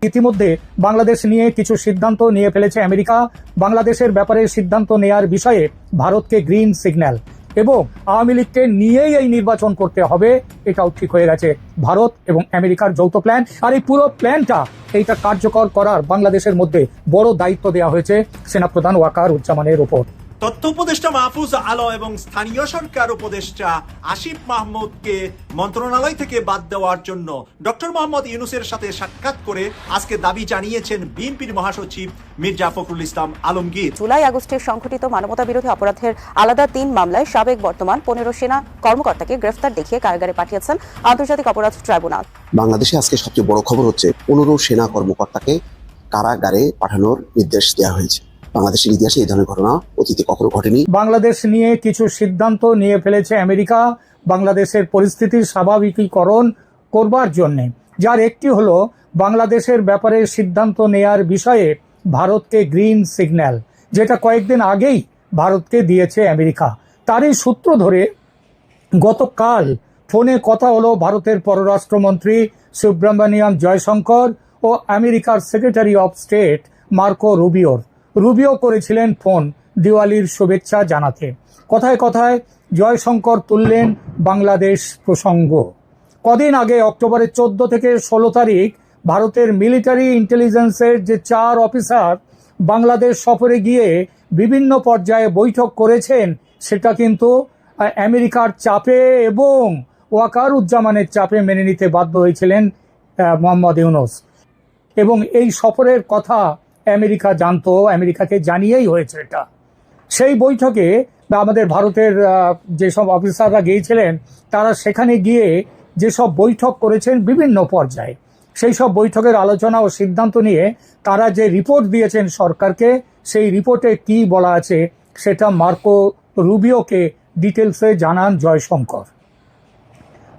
ইতিমধ্যে বাংলাদেশ নিয়ে কিছু সিদ্ধান্ত নিয়ে ফেলেছে আমেরিকা। বাংলাদেশের ব্যাপারে সিদ্ধান্ত নেয়ার বিষয়ে ভারতকে গ্রিন সিগন্যাল, এবং আওয়ামী লীগকে নিয়েই এই নির্বাচন করতে হবে, এটাও ঠিক হয়ে গেছে। ভারত এবং আমেরিকার যৌথ প্ল্যান, আর এই পুরো প্ল্যানটা এইটা কার্যকর করার বাংলাদেশের মধ্যে বড় দায়িত্ব দেওয়া হয়েছে সেনাপ্রধান ওয়াকার উজ্জামানের উপর। তথ্য উপদেষ্টা মাহফুজ আলম এবং স্থানীয় সরকার উপদেষ্টা আসিফ মাহমুদকে মন্ত্রণালয় থেকে বাদ দেওয়ার জন্য ডক্টর মোহাম্মদ ইউনূসের সাথে সাক্ষাৎ করে আজকে দাবি জানিয়েছেন বিএনপির মহাসচিব মির্জা ফখরুল ইসলাম আলমগীর। জুলাই আগস্টের সংঘটিত মানবতাবিরোধী অপরাধের আলাদা ৩ মামলায় সাবেক বর্তমান ১৫ সেনা কর্মকর্তাকে গ্রেফতার দেখিয়ে কারাগারে পাঠিয়েছেন আন্তর্জাতিক অপরাধ ট্রাইব্যুনাল। বাংলাদেশে আজকে সবচেয়ে বড় খবর হচ্ছে ১৫ সেনা কর্মকর্তাকে কারাগারে পাঠানোর নির্দেশ দেওয়া হয়েছে। বাংলাদেশের ইতিহাসে এই ধরনের ঘটনা অতীতে কখনো ঘটেনি। বাংলাদেশ নিয়ে কিছু সিদ্ধান্ত নিয়ে ফেলেছে আমেরিকা বাংলাদেশের পরিস্থিতির স্বাভাবিকীকরণ করবার জন্যে, যার একটি হলো বাংলাদেশের ব্যাপারে সিদ্ধান্ত নেয়ার বিষয়ে ভারতকে গ্রিন সিগন্যাল, যেটা কয়েকদিন আগেই ভারতকে দিয়েছে আমেরিকা। তারই সূত্র ধরে গতকাল ফোনে কথা হলো ভারতের পররাষ্ট্রমন্ত্রী সুব্রমণিয়াম জয়শঙ্কর ও আমেরিকার secretary of state Marco Rubio করেছিলেন ফোন দিওয়ালির শুভেচ্ছা জানাতে। কথায় কথায় জয়শঙ্কর তুললেন বাংলাদেশ প্রসঙ্গ। কদিন আগে অক্টোবরের 14 থেকে 16 তারিখ ভারতের মিলিটারি ইন্টেলিজেন্সের যে 4 অফিসার বাংলাদেশ সফরে গিয়ে বিভিন্ন পর্যায়ে বৈঠক করেছেন, সেটা কিন্তু আমেরিকার চাপে এবং ওয়াকার উজ্জামানের চাপে মেনে নিতে বাধ্য হয়েছিলেন মোহাম্মদ ইউনূস। এবং এই সফরের কথা আমেরিকা জানতো, আমেরিকাকে জানিয়েই হয়েছে এটা। সেই বৈঠকে আমাদের ভারতের যেসব অফিসাররা গিয়েছিলেন, তারা সেখানে গিয়ে যেসব বৈঠক করেছেন বিভিন্ন পর্যায়ে, সেই সব বৈঠকের আলোচনা ও সিদ্ধান্ত নিয়ে তারা যে রিপোর্ট দিয়েছেন সরকারকে, সেই রিপোর্টে কি বলা আছে সেটা মার্কো রুবিওকে ডিটেলসে জানান জয়শঙ্কর।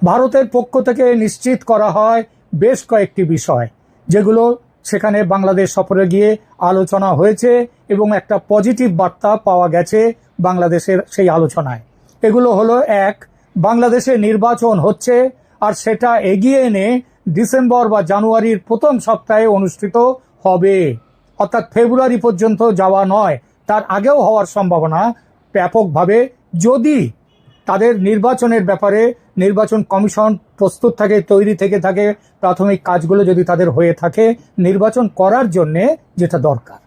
ভারতের পক্ষ থেকে নিশ্চিত করা হয় বেশ কয়েকটি বিষয়, যেগুলো সেখানে বাংলাদেশ সফরে গিয়ে আলোচনা হয়েছে এবং একটা পজিটিভ বার্তা পাওয়া গেছে বাংলাদেশের সেই আলোচনায়। এগুলো হলো, 1, বাংলাদেশে নির্বাচন হচ্ছে, আর সেটা এগিয়ে এনে ডিসেম্বর বা জানুয়ারির প্রথম সপ্তাহে অনুষ্ঠিত হবে, অর্থাৎ ফেব্রুয়ারি পর্যন্ত যাওয়া নয়, তার আগেও হওয়ার সম্ভাবনা ব্যাপকভাবে, যদি তাদের নির্বাচনের ব্যাপারে নির্বাচন কমিশন প্রস্তুত থাকে, তৈরি থেকে থাকে, প্রাথমিক কাজগুলো যদি তাদের হয়ে থাকে নির্বাচন করার জন্যে যেটা দরকার।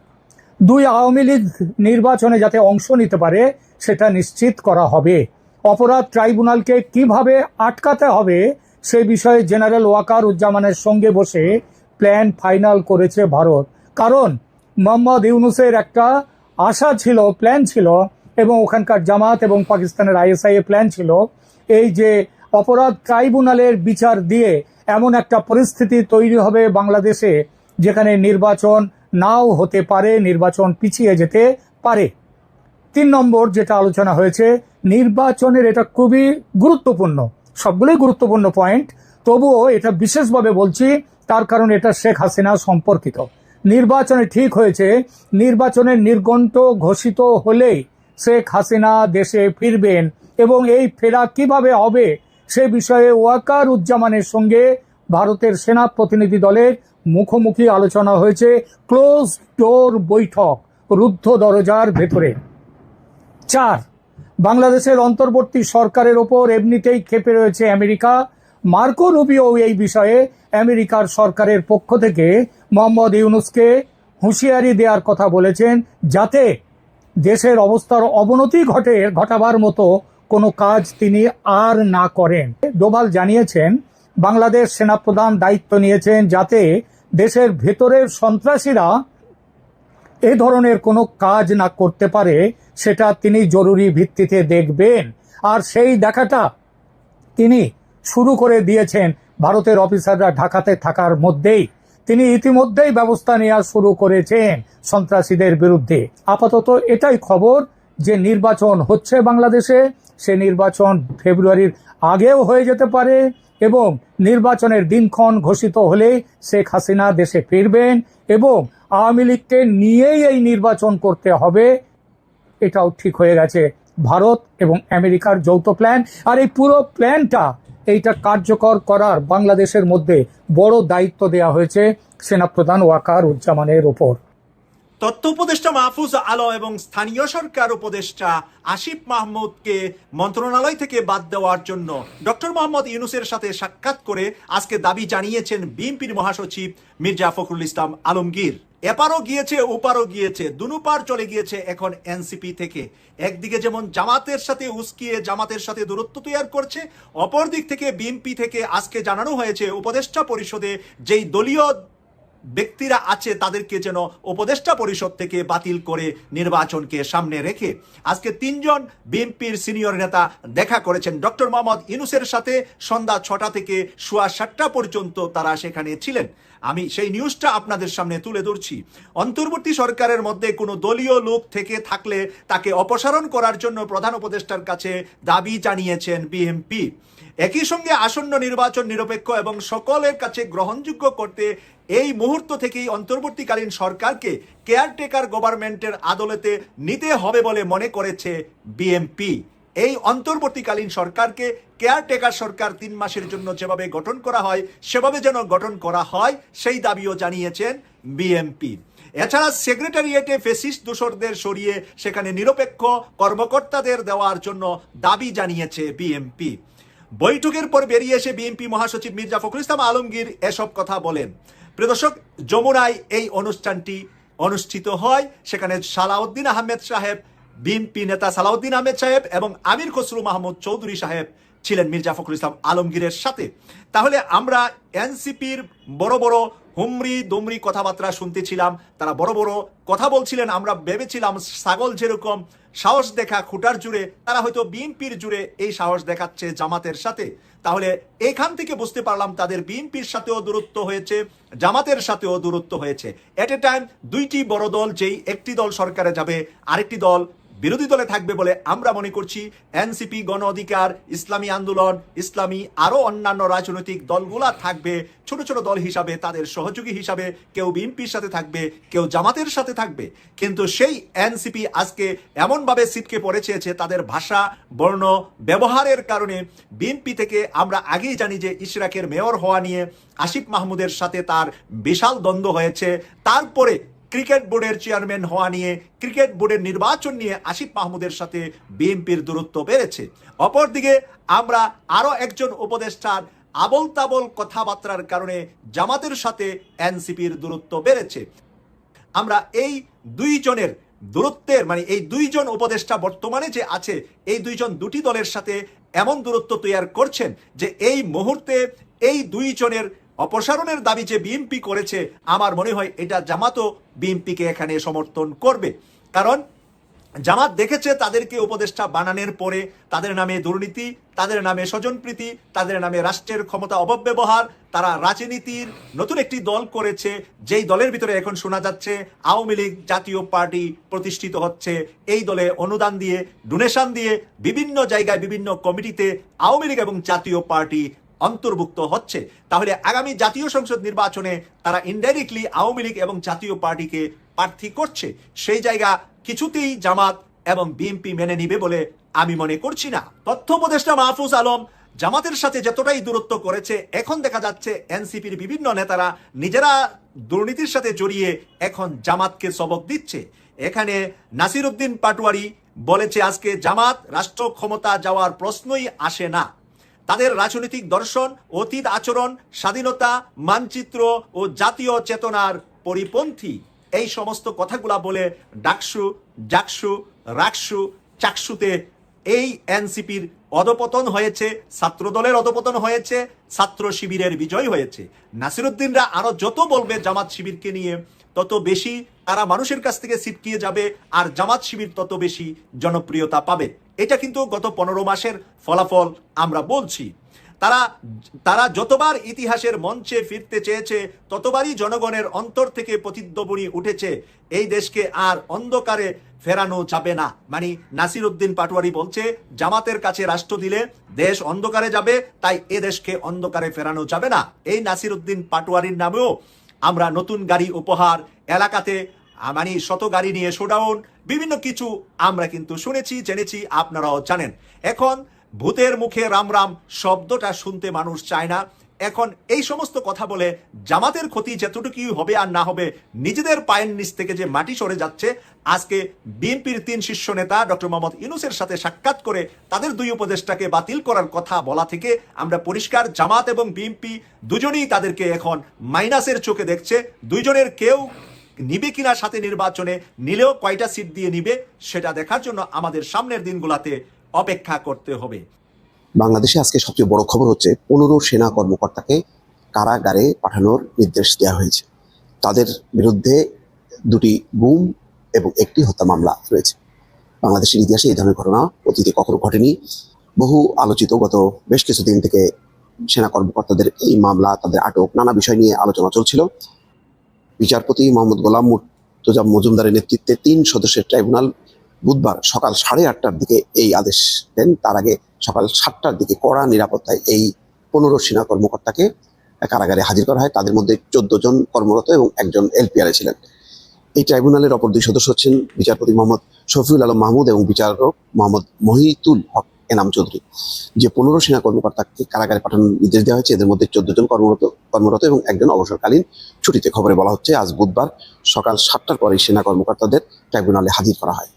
2, আওয়ামী লীগ নির্বাচনে যাতে অংশ নিতে পারে সেটা নিশ্চিত করা হবে। অপরাধ ট্রাইব্যুনালকে কিভাবে আটকাতে হবে সে বিষয়ে জেনারেল ওয়াকার উজ্জামানের সঙ্গে বসে প্ল্যান ফাইনাল করেছে ভারত। কারণ মোহাম্মদ ইউনূসের একটা আশা ছিল, প্ল্যান ছিল, এবং ওখানকার জামাত এবং পাকিস্তানের ISI এর প্ল্যান ছিল, এই যে অপরাধ ট্রাইব্যুনালের বিচার দিয়ে এমন একটা পরিস্থিতি তৈরি হবে বাংলাদেশে যেখানে নির্বাচন নাও হতে পারে, নির্বাচন পিছিয়ে যেতে পারে। 3 নম্বর যেটা আলোচনা হয়েছে, নির্বাচনের, এটা খুবই গুরুত্বপূর্ণ, সবগুলোই গুরুত্বপূর্ণ পয়েন্ট, তবুও এটা বিশেষভাবে বলছি তার কারণ এটা শেখ হাসিনা সম্পর্কিত। নির্বাচনে ঠিক হয়েছে, নির্বাচনের নির্ঘণ্ট ঘোষিত হলেই শেখ হাসিনা দেশে ফিরবেন, এবং এই ফেরা কিভাবে হবে সে বিষয়ে ওয়াকার উজ্জামানের সঙ্গে ভারতের সেনা প্রতিনিধি দলের মুখোমুখি আলোচনা হয়েছে, ক্লোজ ডোর বৈঠক, রুদ্ধ দরজার ভেতরে। 4, বাংলাদেশের অন্তর্বর্তী সরকারের ওপর এমনিতেই ক্ষেপে রয়েছে আমেরিকা। মার্কো রুবিও এই বিষয়ে আমেরিকার সরকারের পক্ষ থেকে মোহাম্মদ ইউনূসকে হুঁশিয়ারি দেওয়ার কথা বলেছেন, যাতে দেশের অবস্থার অবনতি ঘটাবার মতো কোনো কাজ তিনি আর না করেন। ডোভাল জানিয়েছেন বাংলাদেশ সেনাপ্রধান দায়িত্ব নিয়েছেন যাতে দেশের ভেতরের সন্ত্রাসীরা এ ধরনের কোনো কাজ না করতে পারে, সেটা তিনি জরুরি ভিত্তিতে দেখবেন। আর সেই দেখাটা তিনি শুরু করে দিয়েছেন ভারতের অফিসাররা ঢাকাতে থাকার মধ্যেই। তিনি ইতিমধ্যেই ব্যবস্থা নেওয়া শুরু করেছেন সন্ত্রাসীদের বিরুদ্ধে। আপাতত এটাই খবর যে নির্বাচন হচ্ছে বাংলাদেশে, সে নির্বাচন ফেব্রুয়ারির আগেও হয়ে যেতে পারে, এবং নির্বাচনের দিনক্ষণ ঘোষিত হলে শেখ হাসিনা দেশে ফিরবেন, এবং আওয়ামী লীগকে নিয়েই এই নির্বাচন করতে হবে, এটাও ঠিক হয়ে গেছে। ভারত এবং আমেরিকার যৌথ প্ল্যান, আর এই পুরো প্ল্যানটা এইটা কার্যকর করার বাংলাদেশের মধ্যে বড় দায়িত্ব দেওয়া হয়েছে সেনাপ্রধান ওয়াকার উজ্জামানের ওপর। তথ্য উপদেষ্টা মাহফুজ আলম এবং স্থানীয় সরকার উপদেষ্টা আসিফ মাহমুদকে মন্ত্রণালয় থেকে বাদ দেওয়ার জন্য ডক্টর মোহাম্মদ ইউনূসের সাথে সাক্ষাৎ করে আজকে দাবি জানিয়েছেন বিএনপির মহাসচিব মির্জা ফখরুল ইসলাম আলমগীর। এপারও গিয়েছে ওপারও গিয়েছে, দুনুপার চলে গিয়েছে এখন এনসিপি থেকে। একদিকে যেমন জামাতের সাথে উস্কিয়ে জামাতের সাথে দূরত্ব তৈরি করছে, অপর দিক থেকে বিএনপি থেকে আজকে জানানো হয়েছে উপদেষ্টা পরিষদে যেই দলীয় ব্যক্তিরা আছে তাদেরকে যেন উপদেষ্টা পরিষদ থেকে বাতিল করে নির্বাচনকে সামনে রেখে আজকে 3 জন বিএনপির সিনিয়র নেতা দেখা করেছেন ডক্টর মোহাম্মদ ইউনূসের সাথে। সন্ধ্যা 6টা থেকে সোয়া 7টা পর্যন্ত তারা সেখানে ছিলেন। আমি সেই নিউজটা আপনাদের সামনে তুলে ধরছি। অন্তর্বর্তী সরকারের মধ্যে কোনো দলীয় লোক থেকে থাকলে তাকে অপসারণ করার জন্য প্রধান উপদেষ্টার কাছে দাবি জানিয়েছেন বিএনপি। একই সঙ্গে আসন্ন নির্বাচন নিরপেক্ষ এবং সকলের কাছে গ্রহণযোগ্য করতে এই মুহূর্ত থেকেই অন্তর্বর্তীকালীন সরকারকে কেয়ারটেকার গভর্নমেন্টের আদলতে নিতে হবে বলে মনে করেছে বিএনপি। এই অন্তর্বর্তীকালীন সরকারকে কেয়ারটেকার সরকার 3 মাসের জন্য যেভাবে গঠন করা হয় সেভাবে যেন গঠন করা হয় সেই দাবিও জানিয়েছেন বিএনপি। এছাড়া সেক্রেটারিয়েটে ফেসিস্ট দোসরদের সরিয়ে সেখানে নিরপেক্ষ কর্মকর্তাদের দেওয়ার জন্য দাবি জানিয়েছে বিএনপি। বৈঠকের পর বেরিয়ে এসে বিএনপি মহাসচিব মির্জা ফখরুল ইসলাম আলমগীর এসব কথা বলেন। প্রিয় দর্শক, যমুনায় এই অনুষ্ঠানটি অনুষ্ঠিত হয়। সেখানে সালাউদ্দিন আহমেদ সাহেব, বিএনপি নেতা সালাউদ্দিন আহমেদ সাহেব এবং আমির খসরু মাহমুদ চৌধুরী সাহেব ছিলেন মির্জা ফখরুল ইসলাম আলমগীরের সাথে। তাহলে আমরা এনসিপির বড় বড় হুমরি দুমরি কথাবার্তা শুনতেছিলাম, তারা বড় বড় কথা বলছিলেন। আমরা ভেবেছিলাম ছাগল যেরকম সাহস দেখা খুঁটার জুড়ে, তারা হয়তো বিএনপির জুড়ে এই সাহস দেখাচ্ছে জামাতের সাথে। তাহলে এখান থেকে বুঝতে পারলাম তাদের বিএনপির সাথেও দূরত্ব হয়েছে, জামাতের সাথেও দূরত্ব হয়েছে। এট এ টাইম দুইটি বড় দল, যেই একটি দল সরকারে যাবে আরেকটি দল বিরোধী দলে থাকবে বলে আমরা মনে করছি। এনসিপি, গণ অধিকার, ইসলামী আন্দোলন, ইসলামী আরো অন্যান্য রাজনৈতিক দলগুলা থাকবে ছোট ছোট দল হিসাবে, তাদের সহযোগী হিসাবে। কেউ বিএনপির সাথে থাকবে, কেউ জামাতের সাথে থাকবে। কিন্তু সেই এনসিপি আজকে এমনভাবে ছিটকে পড়েছে যে তাদের ভাষা বর্ণ ব্যবহারের কারণে বিএনপি থেকে আমরা আগেই জানি যে ইশরাকের মেয়র হওয়া নিয়ে আসিফ মাহমুদের সাথে তার বিশাল দ্বন্দ্ব হয়েছে। তারপরে ক্রিকেট বোর্ডের চেয়ারম্যান হওয়া নিয়ে, ক্রিকেট বোর্ডের নির্বাচন নিয়ে আসিফ মাহমুদের সাথে বিএনপির দূরত্ব বেড়েছে। অপরদিকে আমরা আরো একজন উপদেষ্টার আবল তাবল কথাবার্তার কারণে জামাতের সাথে এনসিপির দূরত্ব বেড়েছে। আমরা এই 2 জনের দূরত্বের এই 2 জন উপদেষ্টা বর্তমানে যে আছে, এই 2 জন দুটি দলের সাথে এমন দূরত্ব তৈরি করছেন যে এই মুহূর্তে এই 2 জনের অপসারণের দাবি যে বিএনপি করেছে, আমার মনে হয় এটা জামাতও বিএনপিকে এখানে সমর্থন করবে। কারণ জামাত দেখেছে তাদেরকে উপদেষ্টা বানানোর পরে তাদের নামে দুর্নীতি, তাদের নামে স্বজনপ্রীতি, তাদের নামে রাষ্ট্রের ক্ষমতা অপব্যবহার, তারা রাজনীতির নতুন একটি দল করেছে। যেই দলের ভিতরে এখন শোনা যাচ্ছে আওয়ামী লীগ জাতীয় পার্টি প্রতিষ্ঠিত হচ্ছে। এই দলে অনুদান দিয়ে, ডোনেশন দিয়ে বিভিন্ন জায়গায় বিভিন্ন কমিটিতে আওয়ামী লীগ এবং জাতীয় পার্টি অন্তর্ভুক্ত হচ্ছে। তাহলে আগামী জাতীয় সংসদ নির্বাচনে তারা ইনডাইরেক্টলি আওয়ামী লীগ এবং জাতীয় পার্টিকে প্রার্থী করছে। সেই জায়গা কিছুতেই জামাত এবং বিএনপি মেনে নিবে বলে আমি মনে করছি না। তথ্য উপদেষ্টা মাহফুজ আলম জামাতের সাথে যতটাই দূরত্ব করেছে, এখন দেখা যাচ্ছে এনসিপির বিভিন্ন নেতারা নিজেরা দুর্নীতির সাথে জড়িয়ে এখন জামাতকে সবক দিচ্ছে। এখানে নাসির উদ্দিন পাটোয়ারি বলেছে আজকে জামাত রাষ্ট্র ক্ষমতা যাওয়ার প্রশ্নই আসে না। তাদের রাজনৈতিক দর্শন, অতীত আচরণ, স্বাধীনতা, মানচিত্র ও জাতীয় চেতনার পরিপন্থী। এই সমস্ত কথাগুলা বলে ডাকসু, জাকসু, রাকসু, চাকসুতে এই এনসিপির অধপতন হয়েছে, ছাত্র দলের অধপতন হয়েছে, ছাত্র শিবিরের বিজয় হয়েছে। নাসিরুদ্দিনরা আরো যত বলবে জামাত শিবিরকে নিয়ে, তত বেশি তারা মানুষের কাছ থেকে ছিটকিয়ে যাবে, আর জামাত শিবির তত বেশি জনপ্রিয়তা পাবে। এটা কিন্তু গত 15 মাসের ফলাফল আমরা বলছি। তারা যতবার ইতিহাসের মঞ্চে ফিরতে চেয়েছে, ততবারই জনগণের অন্তর থেকে প্রতিধ্বনি উঠেছে এই দেশকে আর অন্ধকারে ফেরানো যাবে না। নাসির উদ্দিন পাটোয়ারি বলছে জামাতের কাছে রাষ্ট্র দিলে দেশ অন্ধকারে যাবে, তাই এ দেশকে অন্ধকারে ফেরানো যাবে না। এই নাসির উদ্দিন পাটোয়ারির নামেও আমরা নতুন গাড়ি উপহার, এলাকাতে শত গাড়ি নিয়ে শোডাউন, বিভিন্ন কিছু আমরা কিন্তু শুনেছি, জেনেছি, আপনারাও জানেন। এখন ভূতের মুখে রাম রাম শব্দটা শুনতে মানুষ চায় না। এখন এই সমস্ত কথা বলে জামাতের ক্ষতি যতটুকুই হবে আর না হবে, নিজেদের পায়ের নিচ থেকে যে মাটি সরে যাচ্ছে, আজকে বিএনপির 3 শীর্ষ নেতা ডক্টর মোহাম্মদ ইউনূসের সাথে সাক্ষাৎ করে তাদের 2 উপদেষ্টাকে বাতিল করার কথা বলা থেকে আমরা পরিষ্কার জামাত এবং বিএনপি দুজনেই তাদেরকে এখন মাইনাসের চোখে দেখছে। দুইজনের কেউ নিবে কিনা সাথে নির্বাচনে, নিলেও কয়টা সিট দিয়ে নিবে সেটা দেখার জন্য আমাদের সামনের দিনগুলোতে অপেক্ষা করতে হবে। বাংলাদেশে আজকে সবচেয়ে বড় খবর হচ্ছে 15 সেনা কর্মকর্তাকে কারাগারে পাঠানোর নির্দেশ দেওয়া হয়েছে। তাদের বিরুদ্ধে 2টি গুম এবং 1টি হত্যা মামলা রয়েছে। বাংলাদেশের ইতিহাসে এই ধরনের ঘটনা অতীতে কখনো ঘটেনি। বহু আলোচিত গত বেশ কিছুদিন থেকে সেনা কর্মকর্তাদের এই মামলা, তাদের আটক, নানা বিষয় নিয়ে আলোচনা চলছিল। বিচারপতি মোহাম্মদ গোলাম মুর্তজা মজুমদারের নেতৃত্বে 3 সদস্যের ট্রাইব্যুনাল বুধবার সকাল 8:30টার দিকে এই আদেশ দেন। তার আগে সকাল 7টার দিকে কড়া নিরাপত্তায় এই 15 সেনা কর্মকর্তাকে কারাগারে হাজির করা হয়। তাদের মধ্যে 14 জন কর্মরত এবং একজন এলপিআরে ছিলেন। এই ট্রাইব্যুনালের অপর 2 সদস্য হচ্ছেন বিচারপতি মোহাম্মদ শফিউল আলম মাহমুদ এবং বিচারক মোহাম্মদ মহিতুল হক এনাম চৌধুরী। যে 15 সেনা কর্মকর্তাকে কারাগারে পাঠানোর নির্দেশ দেওয়া হয়েছে, এদের মধ্যে 14 জন কর্মরত এবং একজন অবসরকালীন ছুটিতে। খবরে বলা হচ্ছে আজ বুধবার সকাল 7টার পরে সেনা কর্মকর্তাদের ট্রাইব্যুনালে হাজির করা হয়।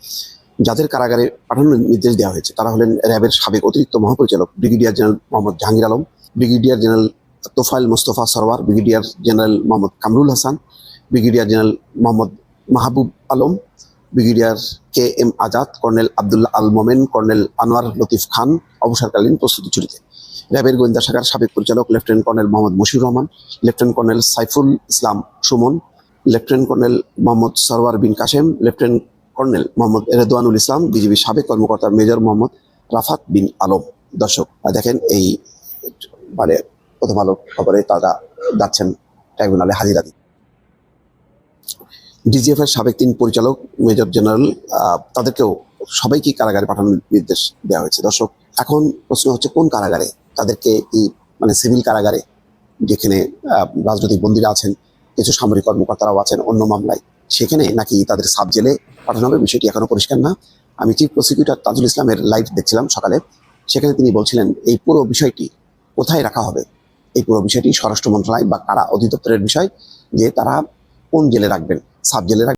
যাদের কারাগারে পাঠানোর নির্দেশ দেওয়া হয়েছে তারা হলেন র্যাবের সাবেক অতিরিক্ত মহাপরিচালক brigadier general Mohammad Jahangir Alam, brigadier general Tofail Mostafa Sarwar, brigadier general Mohammad Kamrul Hasan, brigadier general Mohammad Mahbub Alam, brigadier KM Azad, colonel Abdullah Al Momen, colonel Anwar Latif Khan অবসরকালীন প্রস্তুতি ছুটিতে। র্যাবের গোয়েন্দা শাখার সাবেক পরিচালক lieutenant colonel Mohammad Mashiur Rahman, lieutenant colonel Saiful Islam Sumon, lieutenant colonel Mohammad Sarwar bin Kashem, lieutenant colonel Mohammad Redwanul Islam, BGB সাবেক কর্মকর্তা মেজর মোহাম্মদ রাফাত বিন আলম। দর্শক দেখেন, এই মানে প্রথম আলো খবরে তারা যাচ্ছেন ট্রাইব্যুনালে হাজিরা দিতে। DGF এর সাবেক 3 পরিচালক মেজর জেনারেল তাদেরকেও সবাইকে কারাগারে পাঠানোর নির্দেশ দেওয়া হয়েছে। দর্শক, এখন প্রশ্ন হচ্ছে কোন কারাগারে তাদেরকে, কি মানে সিভিল কারাগারে যেখানে রাজনৈতিক বন্দীরা আছেন, কিছু সামরিক কর্মকর্তারাও আছেন অন্য মামলায়, সেখানে নাকি তাদের সাব জেলে পাঠানো হবে, বিষয়টি এখনো পরিষ্কার না। আমি চিফ প্রসিকিউটর তাজুল ইসলামের লাইভ দেখছিলাম সকালে, সেখানে তিনি বলছিলেন এই পুরো বিষয়টি কোথায় রাখা হবে, এই পুরো বিষয়টি স্বরাষ্ট্র মন্ত্রণালয় বা কারা অধিদপ্তরের বিষয়, যে তারা কোন জেলে রাখবেন, সাব জেলে রাখবেন।